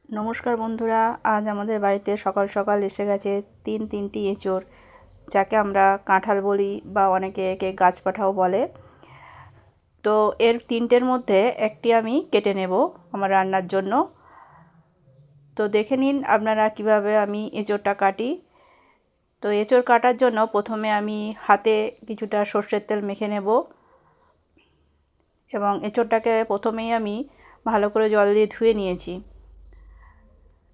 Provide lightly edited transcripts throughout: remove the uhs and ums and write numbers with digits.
নমস্কার বন্ধুরা, আজ আমাদের বাড়িতে সকাল সকাল এসে গেছে তিনটি এঁচোড়, যাকে আমরা কাঁঠাল বলি বা অনেকে একে গাছপাঠাও বলে। তো এর তিনটের মধ্যে একটি আমি কেটে নেব আমার রান্নার জন্য। তো দেখে নিন আপনারা কিভাবে আমি এঁচোড়টা কাটি। তো এঁচোড় কাটার জন্য প্রথমে আমি হাতে কিছুটা সর্ষের তেল মেখে নেব এবং এঁচোড়টাকে প্রথমেই আমি ভালো করে জল দিয়ে ধুয়ে নিয়েছি।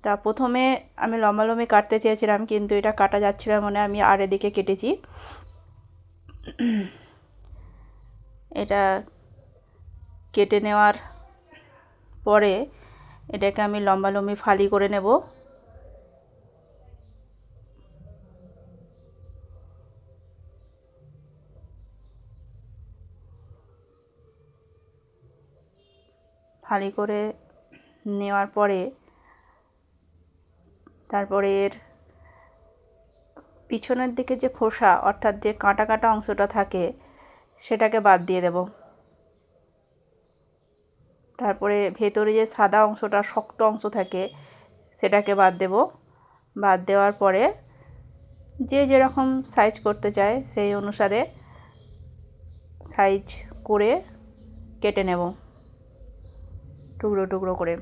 তা প্রথমে আমি লম্বালম্বি কাটতে চেয়েছিলাম, কিন্তু এটা কাটা যাচ্ছিল না মনে আমি আর এদিকে কেটেছি। এটা কেটে নেওয়ার পরে এটাকে আমি লম্বালম্বি ফালি করে নেব। ফালি করে নেওয়ার পরে তারপরে এর পিছনের দিকে যে খোসা অর্থাৎ যে কাঁটা কাটা অংশটা থাকে সেটাকে বাদ দিয়ে দেব। তারপরে ভেতরে যে সাদা অংশটা শক্ত অংশ থাকে সেটাকে বাদ দেব। বাদ দেওয়ার পরে যে যেরকম সাইজ করতে চায় সেই অনুসারে সাইজ করে কেটে নেব টুকরো টুকরো করে।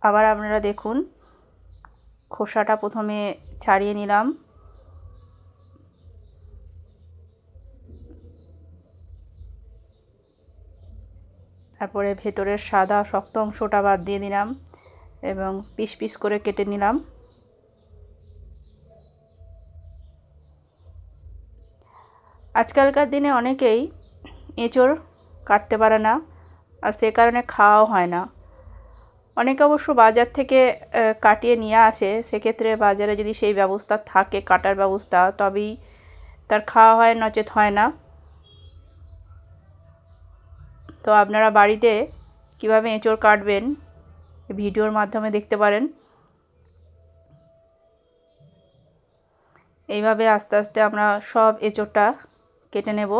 আবার আপনারা দেখুন, খোসাটা প্রথমে ছাড়িয়ে নিলাম, তারপরে ভেতরের সাদা শক্ত অংশটা বাদ দিয়ে দিলাম এবং পিস পিস করে কেটে নিলাম। আজকালকার দিনে অনেকেই এঁচোড় কাটতে পারে না, আর সে কারণে খাওয়াও হয় না। অনেকে অবশ্য বাজার থেকে কাটিয়ে নিয়ে আসে, সেক্ষেত্রে বাজারে যদি সেই ব্যবস্থা থাকে কাটার ব্যবস্থা, তবেই তার খাওয়া হয়, নচেত হয় না। তো আপনারা বাড়িতে কিভাবে এঁচোড় কাটবেন ভিডিওর মাধ্যমে দেখতে পারেন। এইভাবে আস্তে আস্তে আমরা সব এঁচোড়টা কেটে নেব।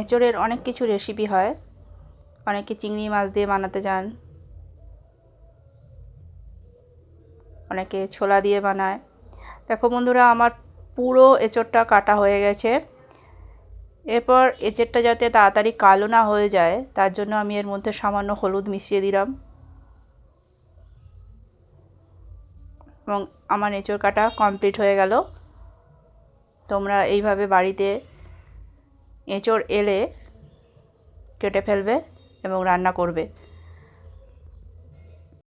এঁচোড়ের অনেক কিছু রেসিপি হয়, অনেকে চিংড়ি মাছ দিয়ে বানাতে চান, অনেকে ছোলা দিয়ে বানায়। দেখো বন্ধুরা, আমার পুরো এঁচোড়টা কাটা হয়ে গেছে। এরপর এঁচোড়টা যাতে তাড়াতাড়ি কালো না হয়ে যায় তার জন্য আমি এর মধ্যে সামান্য হলুদ মিশিয়ে দিলাম এবং আমার এঁচোড় কাটা কমপ্লিট হয়ে গেল। তোমরা এইভাবে বাড়িতে এঁচোড় এলে কেটে ফেলবে এবং রান্না করবে।